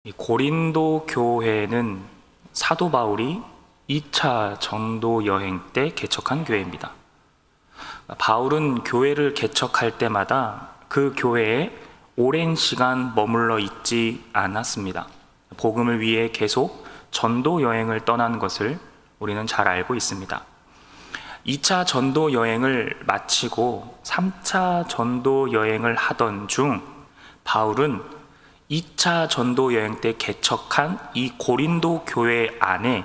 이 고린도 교회는 사도 바울이 2차 전도 여행 때 개척한 교회입니다. 바울은 교회를 개척할 때마다 그 교회에 오랜 시간 머물러 있지 않았습니다. 복음을 위해 계속 전도 여행을 떠난 것을 우리는 잘 알고 있습니다. 2차 전도 여행을 마치고 3차 전도 여행을 하던 중 바울은 2차 전도 여행 때 개척한 이 고린도 교회 안에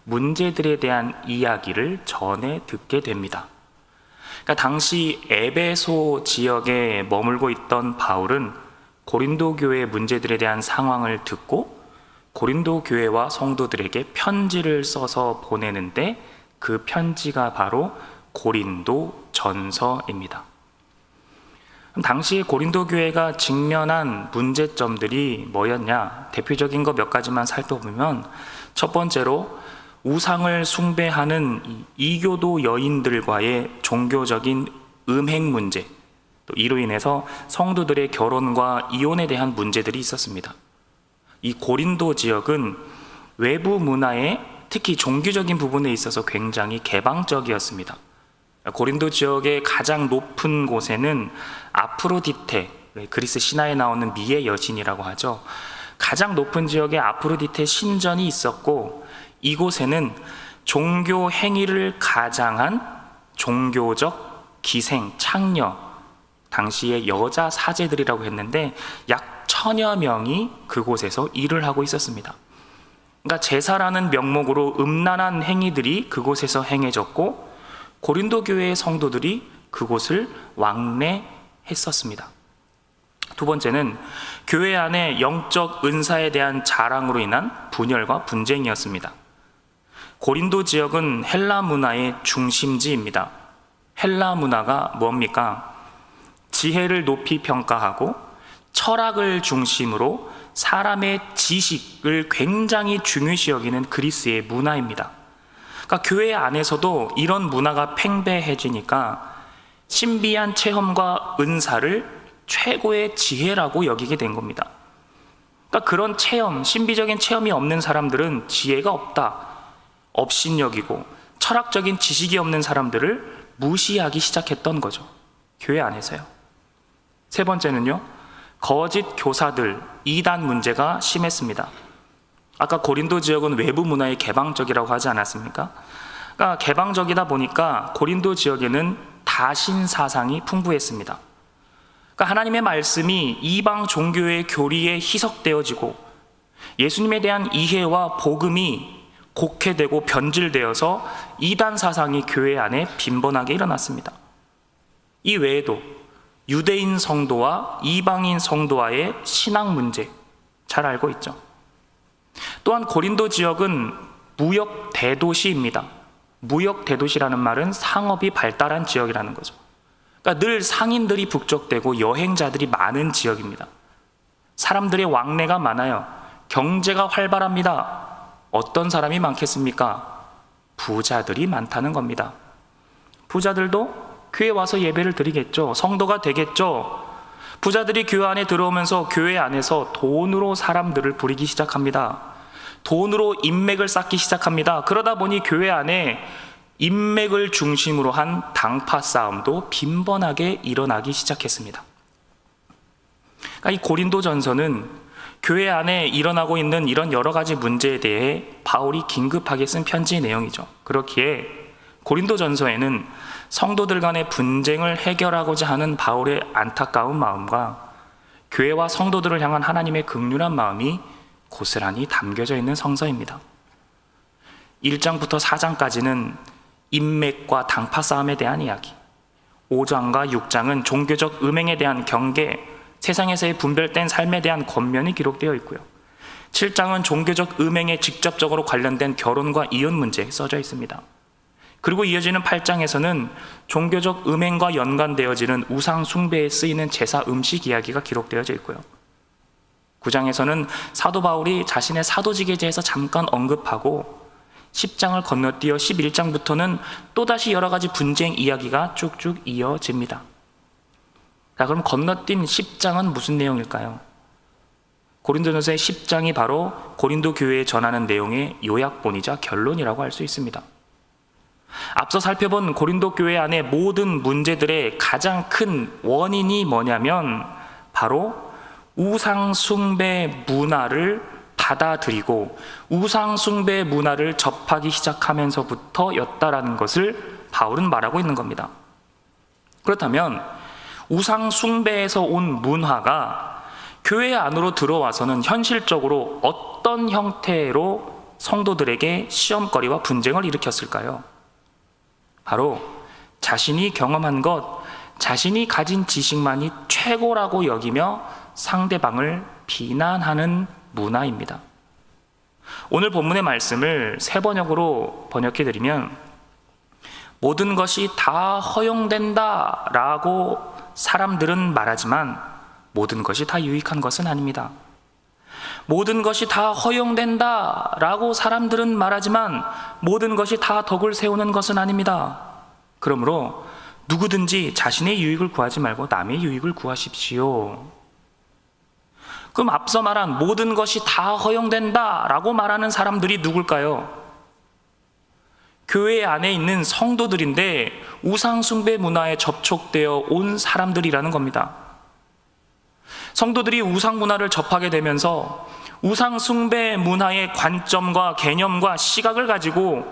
문제들에 대한 이야기를 전해 듣게 됩니다. 그러니까 당시 에베소 지역에 머물고 있던 바울은 고린도 교회의 문제들에 대한 상황을 듣고 고린도 교회와 성도들에게 편지를 써서 보내는데 그 편지가 바로 고린도 전서입니다. 당시 고린도 교회가 직면한 문제점들이 뭐였냐? 대표적인 거 몇 가지만 살펴보면 첫 번째로 우상을 숭배하는 이교도 여인들과의 종교적인 음행 문제, 또 이로 인해서 성도들의 결혼과 이혼에 대한 문제들이 있었습니다. 이 고린도 지역은 외부 문화에 특히 종교적인 부분에 있어서 굉장히 개방적이었습니다. 고린도 지역의 가장 높은 곳에는 아프로디테, 그리스 신화에 나오는 미의 여신이라고 하죠. 가장 높은 지역에 아프로디테 신전이 있었고 이곳에는 종교 행위를 가장한 종교적 기생, 창녀, 당시의 여자 사제들이라고 했는데 약 1000여 명이 그곳에서 일을 하고 있었습니다. 그러니까 제사라는 명목으로 음란한 행위들이 그곳에서 행해졌고 고린도 교회의 성도들이 그곳을 왕래했었습니다. 두 번째는 교회 안에 영적 은사에 대한 자랑으로 인한 분열과 분쟁이었습니다. 고린도 지역은 헬라 문화의 중심지입니다. 헬라 문화가 뭡니까? 지혜를 높이 평가하고 철학을 중심으로 사람의 지식을 굉장히 중요시 여기는 그리스의 문화입니다. 그러니까 교회 안에서도 이런 문화가 팽배해지니까 신비한 체험과 은사를 최고의 지혜라고 여기게 된 겁니다. 그러니까 그런 체험, 신비적인 체험이 없는 사람들은 지혜가 없다, 업신여기고 철학적인 지식이 없는 사람들을 무시하기 시작했던 거죠. 교회 안에서요. 세 번째는요, 거짓 교사들, 이단 문제가 심했습니다. 아까 고린도 지역은 외부 문화에 개방적이라고 하지 않았습니까? 그러니까 개방적이다 보니까 고린도 지역에는 다신 사상이 풍부했습니다. 그러니까 하나님의 말씀이 이방 종교의 교리에 희석되어지고 예수님에 대한 이해와 복음이 곡해되고 변질되어서 이단 사상이 교회 안에 빈번하게 일어났습니다. 이 외에도 유대인 성도와 이방인 성도와의 신앙 문제 잘 알고 있죠. 또한 고린도 지역은 무역 대도시입니다. 무역 대도시라는 말은 상업이 발달한 지역이라는 거죠. 그러니까 늘 상인들이 북적대고 여행자들이 많은 지역입니다. 사람들의 왕래가 많아요. 경제가 활발합니다. 어떤 사람이 많겠습니까? 부자들이 많다는 겁니다. 부자들도 교회 와서 예배를 드리겠죠. 성도가 되겠죠. 부자들이 교회 안에 들어오면서 교회 안에서 돈으로 사람들을 부리기 시작합니다. 돈으로 인맥을 쌓기 시작합니다. 그러다 보니 교회 안에 인맥을 중심으로 한 당파 싸움도 빈번하게 일어나기 시작했습니다. 그러니까 이 고린도 전서는 교회 안에 일어나고 있는 이런 여러 가지 문제에 대해 바울이 긴급하게 쓴 편지의 내용이죠. 그렇기에 고린도 전서에는 성도들 간의 분쟁을 해결하고자 하는 바울의 안타까운 마음과 교회와 성도들을 향한 하나님의 긍휼한 마음이 고스란히 담겨져 있는 성서입니다. 1장부터 4장까지는 인맥과 당파 싸움에 대한 이야기, 5장과 6장은 종교적 음행에 대한 경계, 세상에서의 분별된 삶에 대한 권면이 기록되어 있고요. 7장은 종교적 음행에 직접적으로 관련된 결혼과 이혼 문제 써져 있습니다. 그리고 이어지는 8장에서는 종교적 음행과 연관되어지는 우상 숭배에 쓰이는 제사 음식 이야기가 기록되어져 있고요. 9장에서는 사도 바울이 자신의 사도직에 대해서 잠깐 언급하고 10장을 건너뛰어 11장부터는 또다시 여러 가지 분쟁 이야기가 쭉쭉 이어집니다. 자, 그럼 건너뛴 10장은 무슨 내용일까요? 고린도전서의 10장이 바로 고린도 교회에 전하는 내용의 요약본이자 결론이라고 할 수 있습니다. 앞서 살펴본 고린도 교회 안의 모든 문제들의 가장 큰 원인이 뭐냐면 바로 우상 숭배 문화를 받아들이고 우상 숭배 문화를 접하기 시작하면서부터였다라는 것을 바울은 말하고 있는 겁니다. 그렇다면 우상 숭배에서 온 문화가 교회 안으로 들어와서는 현실적으로 어떤 형태로 성도들에게 시험거리와 분쟁을 일으켰을까요? 바로 자신이 경험한 것, 자신이 가진 지식만이 최고라고 여기며 상대방을 비난하는 문화입니다. 오늘 본문의 말씀을 세 번역으로 번역해드리면 모든 것이 다 허용된다 라고 사람들은 말하지만 모든 것이 다 유익한 것은 아닙니다. 모든 것이 다 허용된다 라고 사람들은 말하지만 모든 것이 다 덕을 세우는 것은 아닙니다. 그러므로 누구든지 자신의 유익을 구하지 말고 남의 유익을 구하십시오. 그럼 앞서 말한 모든 것이 다 허용된다 라고 말하는 사람들이 누굴까요? 교회 안에 있는 성도들인데 우상 숭배 문화에 접촉되어 온 사람들이라는 겁니다. 성도들이 우상 문화를 접하게 되면서 우상 숭배 문화의 관점과 개념과 시각을 가지고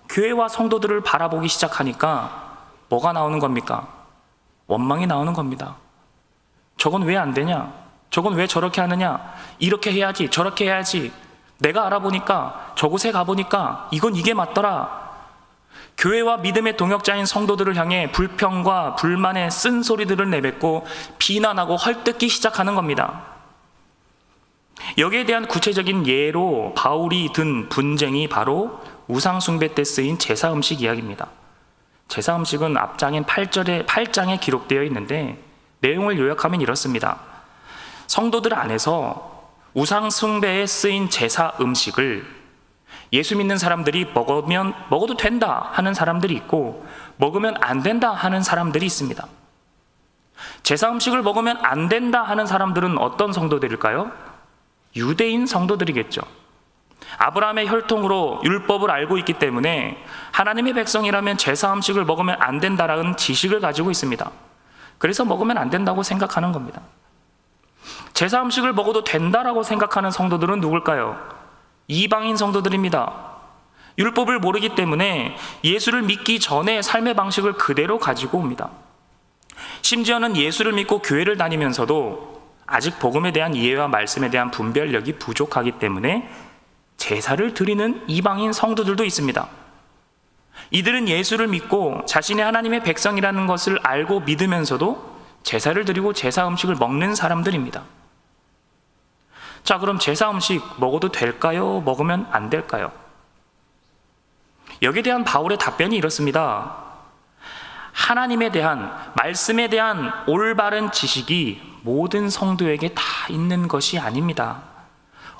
교회와 성도들을 바라보기 시작하니까 뭐가 나오는 겁니까? 원망이 나오는 겁니다. 저건 왜 안 되냐? 저건 왜 저렇게 하느냐? 이렇게 해야지, 저렇게 해야지. 내가 알아보니까, 저곳에 가보니까 이게 맞더라. 교회와 믿음의 동역자인 성도들을 향해 불평과 불만의 쓴소리들을 내뱉고 비난하고 헐뜯기 시작하는 겁니다. 여기에 대한 구체적인 예로 바울이 든 분쟁이 바로 우상 숭배 때 쓰인 제사 음식 이야기입니다. 제사 음식은 앞장인 8장에 기록되어 있는데 내용을 요약하면 이렇습니다. 성도들 안에서 우상 숭배에 쓰인 제사 음식을 예수 믿는 사람들이 먹어도 된다 하는 사람들이 있고 먹으면 안 된다 하는 사람들이 있습니다. 제사 음식을 먹으면 안 된다 하는 사람들은 어떤 성도들일까요? 유대인 성도들이겠죠. 아브라함의 혈통으로 율법을 알고 있기 때문에 하나님의 백성이라면 제사 음식을 먹으면 안 된다라는 지식을 가지고 있습니다. 그래서 먹으면 안 된다고 생각하는 겁니다. 제사 음식을 먹어도 된다라고 생각하는 성도들은 누굴까요? 이방인 성도들입니다. 율법을 모르기 때문에 예수를 믿기 전에 삶의 방식을 그대로 가지고 옵니다. 심지어는 예수를 믿고 교회를 다니면서도 아직 복음에 대한 이해와 말씀에 대한 분별력이 부족하기 때문에 제사를 드리는 이방인 성도들도 있습니다. 이들은 예수를 믿고 자신이 하나님의 백성이라는 것을 알고 믿으면서도 제사를 드리고 제사 음식을 먹는 사람들입니다. 자, 그럼 제사 음식 먹어도 될까요? 먹으면 안 될까요? 여기에 대한 바울의 답변이 이렇습니다. 하나님에 대한, 말씀에 대한 올바른 지식이 모든 성도에게 다 있는 것이 아닙니다.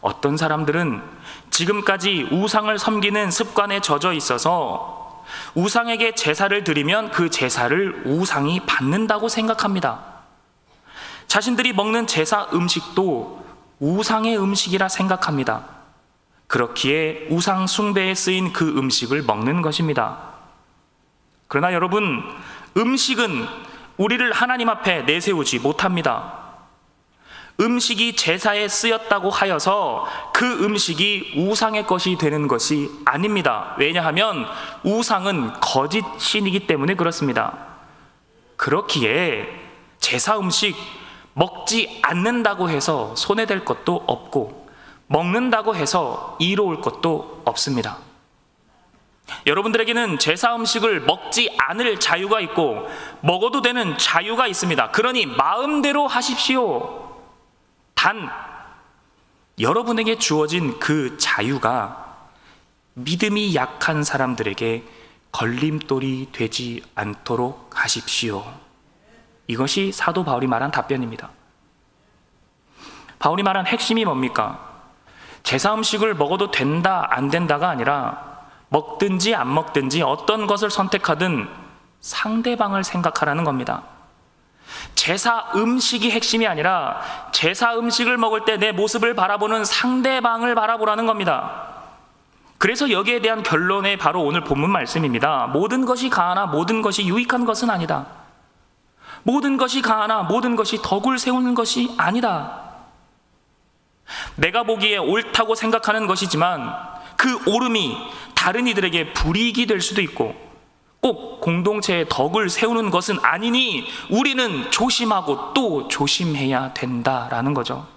어떤 사람들은 지금까지 우상을 섬기는 습관에 젖어 있어서 우상에게 제사를 드리면 그 제사를 우상이 받는다고 생각합니다. 자신들이 먹는 제사 음식도 우상의 음식이라 생각합니다. 그렇기에 우상 숭배에 쓰인 그 음식을 먹는 것입니다. 그러나 여러분, 음식은 우리를 하나님 앞에 내세우지 못합니다. 음식이 제사에 쓰였다고 하여서 그 음식이 우상의 것이 되는 것이 아닙니다. 왜냐하면 우상은 거짓 신이기 때문에 그렇습니다. 그렇기에 제사 음식 먹지 않는다고 해서 손해될 것도 없고 먹는다고 해서 이로울 것도 없습니다. 여러분들에게는 제사 음식을 먹지 않을 자유가 있고 먹어도 되는 자유가 있습니다. 그러니 마음대로 하십시오. 단 여러분에게 주어진 그 자유가 믿음이 약한 사람들에게 걸림돌이 되지 않도록 하십시오. 이것이 사도 바울이 말한 답변입니다. 바울이 말한 핵심이 뭡니까? 제사 음식을 먹어도 된다, 안 된다가 아니라 먹든지 안 먹든지 어떤 것을 선택하든 상대방을 생각하라는 겁니다. 제사 음식이 핵심이 아니라 제사 음식을 먹을 때 내 모습을 바라보는 상대방을 바라보라는 겁니다. 그래서 여기에 대한 결론이 바로 오늘 본문 말씀입니다. 모든 것이 가하나 모든 것이 유익한 것은 아니다. 모든 것이 가하나 모든 것이 덕을 세우는 것이 아니다. 내가 보기에 옳다고 생각하는 것이지만 그 옳음이 다른 이들에게 불이익이 될 수도 있고 꼭 공동체의 덕을 세우는 것은 아니니 우리는 조심하고 또 조심해야 된다라는 거죠.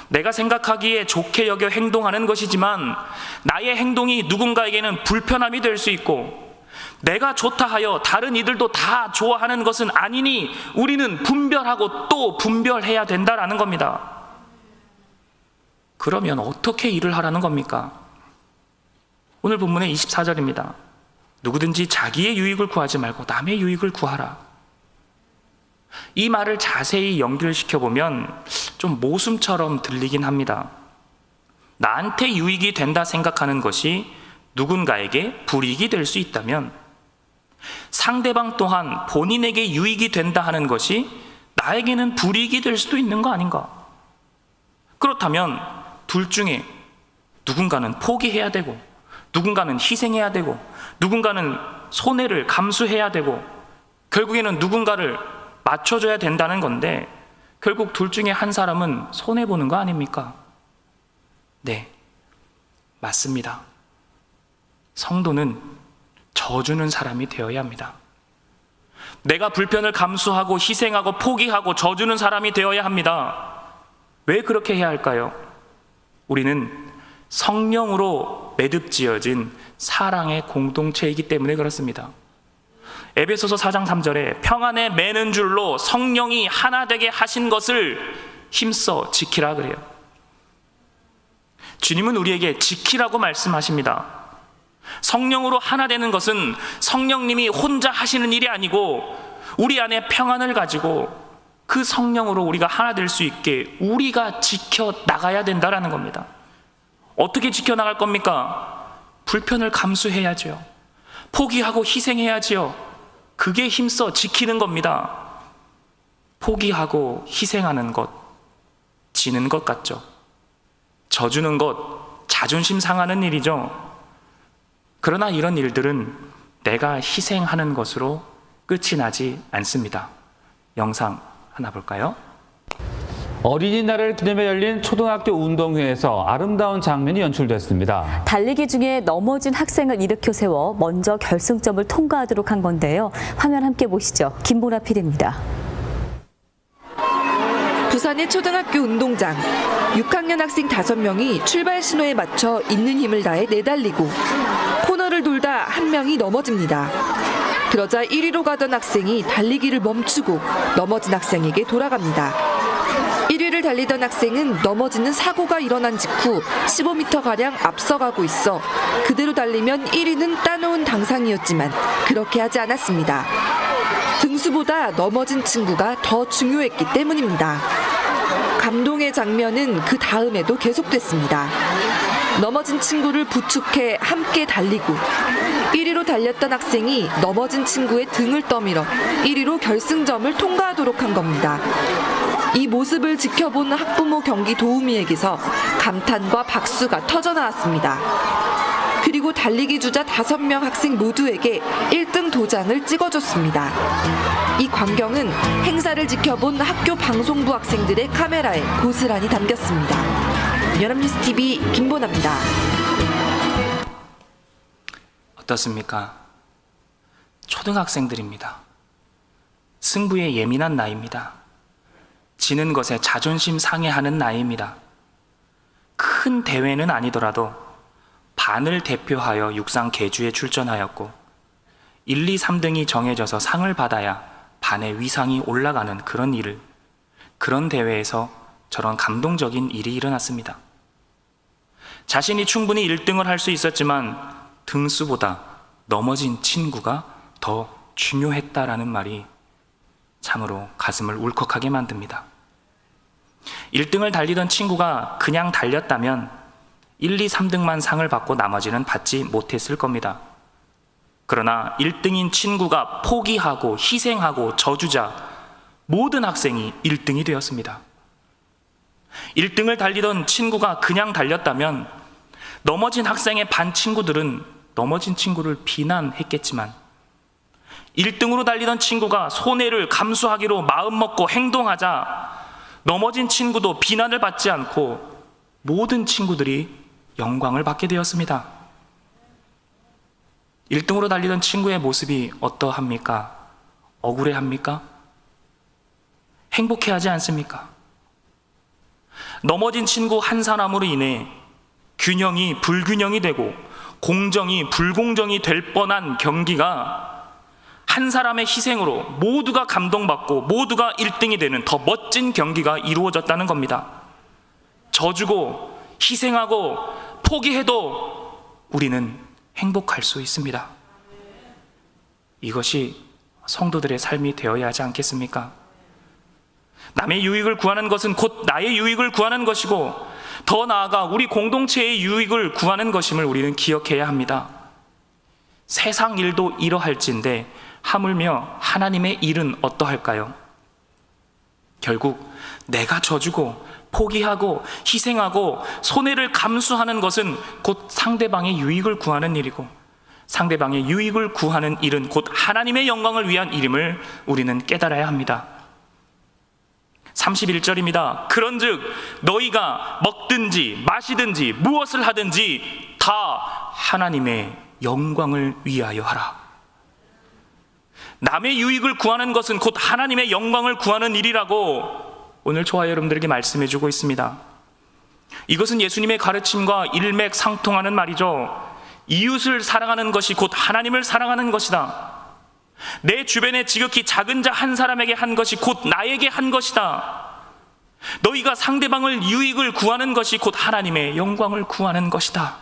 내가 생각하기에 좋게 여겨 행동하는 것이지만 나의 행동이 누군가에게는 불편함이 될 수 있고 내가 좋다 하여 다른 이들도 다 좋아하는 것은 아니니 우리는 분별하고 또 분별해야 된다라는 겁니다. 그러면 어떻게 일을 하라는 겁니까? 오늘 본문의 24절입니다. 누구든지 자기의 유익을 구하지 말고 남의 유익을 구하라. 이 말을 자세히 연결시켜 보면 좀 모순처럼 들리긴 합니다. 나한테 유익이 된다 생각하는 것이 누군가에게 불이익이 될 수 있다면 상대방 또한 본인에게 유익이 된다 하는 것이 나에게는 불이익이 될 수도 있는 거 아닌가? 그렇다면 둘 중에 누군가는 포기해야 되고 누군가는 희생해야 되고 누군가는 손해를 감수해야 되고 결국에는 누군가를 맞춰줘야 된다는 건데 결국 둘 중에 한 사람은 손해보는 거 아닙니까? 네, 맞습니다. 성도는 져주는 사람이 되어야 합니다. 내가 불편을 감수하고 희생하고 포기하고 져주는 사람이 되어야 합니다. 왜 그렇게 해야 할까요? 우리는 성령으로 매듭지어진 사랑의 공동체이기 때문에 그렇습니다. 에베소서 4장 3절에 평안에 매는 줄로 성령이 하나 되게 하신 것을 힘써 지키라 그래요. 주님은 우리에게 지키라고 말씀하십니다. 성령으로 하나 되는 것은 성령님이 혼자 하시는 일이 아니고 우리 안에 평안을 가지고 그 성령으로 우리가 하나 될 수 있게 우리가 지켜나가야 된다는 겁니다. 어떻게 지켜나갈 겁니까? 불편을 감수해야죠. 포기하고 희생해야지요. 그게 힘써 지키는 겁니다. 포기하고 희생하는 것, 지는 것 같죠? 져주는 것, 자존심 상하는 일이죠. 그러나 이런 일들은 내가 희생하는 것으로 끝이 나지 않습니다. 영상 하나 볼까요? 어린이날을 기념해 열린 초등학교 운동회에서 아름다운 장면이 연출됐습니다. 달리기 중에 넘어진 학생을 일으켜 세워 먼저 결승점을 통과하도록 한 건데요. 화면 함께 보시죠. 김보라 PD입니다. 부산의 초등학교 운동장. 6학년 학생 5명이 출발 신호에 맞춰 있는 힘을 다해 내달리고 코너를 돌다 한 명이 넘어집니다. 그러자 1위로 가던 학생이 달리기를 멈추고 넘어진 학생에게 돌아갑니다. 1위를 달리던 학생은 넘어지는 사고가 일어난 직후 15m가량 앞서가고 있어 그대로 달리면 1위는 따놓은 당상이었지만 그렇게 하지 않았습니다. 등수보다 넘어진 친구가 더 중요했기 때문입니다. 감동의 장면은 그 다음에도 계속됐습니다. 넘어진 친구를 부축해 함께 달리고 1위로 달렸던 학생이 넘어진 친구의 등을 떠밀어 1위로 결승점을 통과하도록 한 겁니다. 이 모습을 지켜본 학부모 경기 도우미에게서 감탄과 박수가 터져나왔습니다. 그리고 달리기 주자 5명 학생 모두에게 1등 도장을 찍어줬습니다. 이 광경은 행사를 지켜본 학교 방송부 학생들의 카메라에 고스란히 담겼습니다. 연합뉴스TV 김보나입니다. 어떻습니까? 초등학생들입니다. 승부에 예민한 나이입니다. 지는 것에 자존심 상해하는 나이입니다. 큰 대회는 아니더라도 반을 대표하여 육상 계주에 출전하였고 1, 2, 3등이 정해져서 상을 받아야 반의 위상이 올라가는 그런 대회에서 저런 감동적인 일이 일어났습니다. 자신이 충분히 1등을 할 수 있었지만 등수보다 넘어진 친구가 더 중요했다라는 말이 참으로 가슴을 울컥하게 만듭니다. 1등을 달리던 친구가 그냥 달렸다면 1, 2, 3등만 상을 받고 나머지는 받지 못했을 겁니다. 그러나 1등인 친구가 포기하고 희생하고 져주자 모든 학생이 1등이 되었습니다. 1등을 달리던 친구가 그냥 달렸다면 넘어진 학생의 반 친구들은 넘어진 친구를 비난했겠지만 1등으로 달리던 친구가 손해를 감수하기로 마음먹고 행동하자 넘어진 친구도 비난을 받지 않고 모든 친구들이 영광을 받게 되었습니다. 1등으로 달리던 친구의 모습이 어떠합니까? 억울해합니까? 행복해하지 않습니까? 넘어진 친구 한 사람으로 인해 균형이 불균형이 되고 공정이 불공정이 될 뻔한 경기가 한 사람의 희생으로 모두가 감동받고 모두가 1등이 되는 더 멋진 경기가 이루어졌다는 겁니다. 져주고 희생하고 포기해도 우리는 행복할 수 있습니다. 이것이 성도들의 삶이 되어야 하지 않겠습니까? 남의 유익을 구하는 것은 곧 나의 유익을 구하는 것이고 더 나아가 우리 공동체의 유익을 구하는 것임을 우리는 기억해야 합니다. 세상 일도 이러할진데 하물며 하나님의 일은 어떠할까요? 결국 내가 져주고 포기하고 희생하고 손해를 감수하는 것은 곧 상대방의 유익을 구하는 일이고 상대방의 유익을 구하는 일은 곧 하나님의 영광을 위한 일임을 우리는 깨달아야 합니다. 31절입니다. 그런즉 너희가 먹든지 마시든지 무엇을 하든지 다 하나님의 영광을 위하여 하라. 남의 유익을 구하는 것은 곧 하나님의 영광을 구하는 일이라고 오늘 저와 여러분들에게 말씀해 주고 있습니다. 이것은 예수님의 가르침과 일맥상통하는 말이죠. 이웃을 사랑하는 것이 곧 하나님을 사랑하는 것이다. 내 주변에 지극히 작은 자 한 사람에게 한 것이 곧 나에게 한 것이다. 너희가 상대방을 유익을 구하는 것이 곧 하나님의 영광을 구하는 것이다.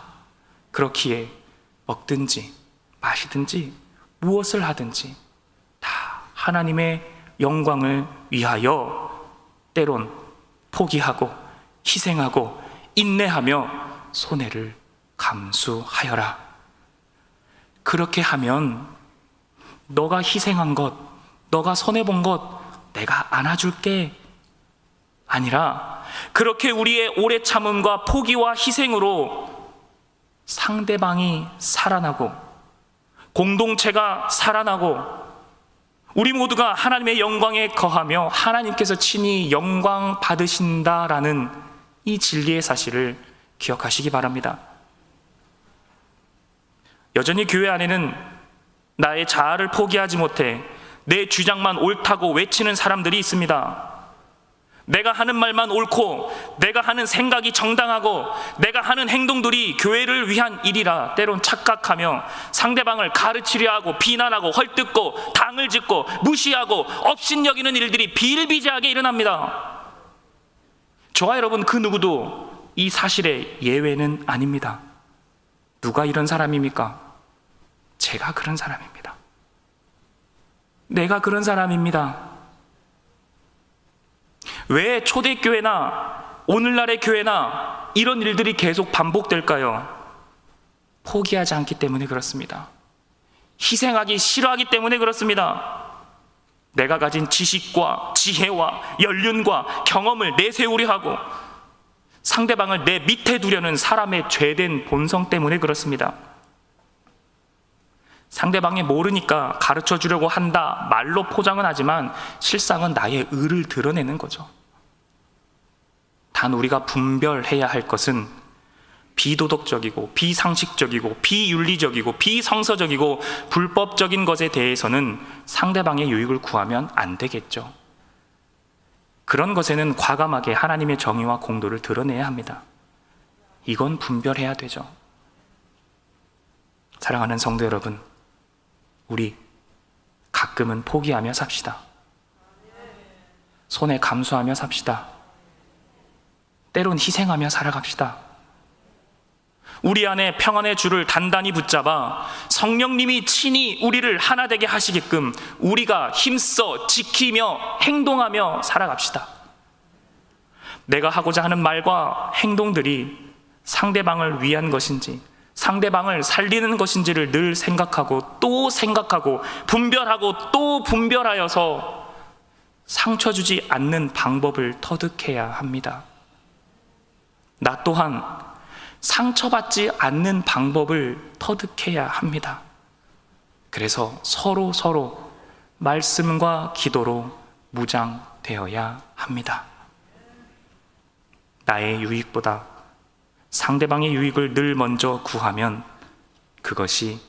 그렇기에 먹든지 마시든지 무엇을 하든지 다 하나님의 영광을 위하여 때론 포기하고 희생하고 인내하며 손해를 감수하여라. 그렇게 하면 너가 희생한 것, 너가 손해본 것 내가 안아줄게 아니라 그렇게 우리의 오래 참음과 포기와 희생으로 상대방이 살아나고 공동체가 살아나고 우리 모두가 하나님의 영광에 거하며 하나님께서 친히 영광 받으신다라는 이 진리의 사실을 기억하시기 바랍니다. 여전히 교회 안에는 나의 자아를 포기하지 못해 내 주장만 옳다고 외치는 사람들이 있습니다. 내가 하는 말만 옳고 내가 하는 생각이 정당하고 내가 하는 행동들이 교회를 위한 일이라 때론 착각하며 상대방을 가르치려 하고 비난하고 헐뜯고 당을 짓고 무시하고 업신여기는 일들이 비일비재하게 일어납니다. 저와 여러분 그 누구도 이 사실의 예외는 아닙니다. 누가 이런 사람입니까? 제가 그런 사람입니다. 내가 그런 사람입니다. 왜 초대교회나 오늘날의 교회나 이런 일들이 계속 반복될까요? 포기하지 않기 때문에 그렇습니다. 희생하기 싫어하기 때문에 그렇습니다. 내가 가진 지식과 지혜와 연륜과 경험을 내세우려 하고 상대방을 내 밑에 두려는 사람의 죄된 본성 때문에 그렇습니다. 상대방이 모르니까 가르쳐 주려고 한다 말로 포장은 하지만 실상은 나의 의를 드러내는 거죠. 단 우리가 분별해야 할 것은 비도덕적이고 비상식적이고 비윤리적이고 비성서적이고 불법적인 것에 대해서는 상대방의 유익을 구하면 안 되겠죠. 그런 것에는 과감하게 하나님의 정의와 공도를 드러내야 합니다. 이건 분별해야 되죠. 사랑하는 성도 여러분, 우리 가끔은 포기하며 삽시다. 손해 감수하며 삽시다. 때론 희생하며 살아갑시다. 우리 안에 평안의 줄을 단단히 붙잡아 성령님이 친히 우리를 하나 되게 하시게끔 우리가 힘써 지키며 행동하며 살아갑시다. 내가 하고자 하는 말과 행동들이 상대방을 위한 것인지 상대방을 살리는 것인지를 늘 생각하고 또 생각하고 분별하고 또 분별하여서 상처 주지 않는 방법을 터득해야 합니다. 나 또한 상처받지 않는 방법을 터득해야 합니다. 그래서 서로 말씀과 기도로 무장되어야 합니다. 나의 유익보다 상대방의 유익을 늘 먼저 구하면 그것이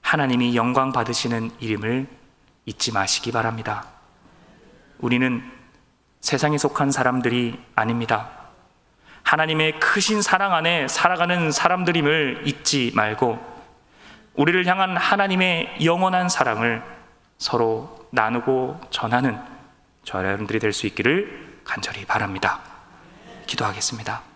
하나님이 영광 받으시는 일임을 잊지 마시기 바랍니다. 우리는 세상에 속한 사람들이 아닙니다. 하나님의 크신 사랑 안에 살아가는 사람들임을 잊지 말고 우리를 향한 하나님의 영원한 사랑을 서로 나누고 전하는 저와 여러분들이 될 수 있기를 간절히 바랍니다. 기도하겠습니다.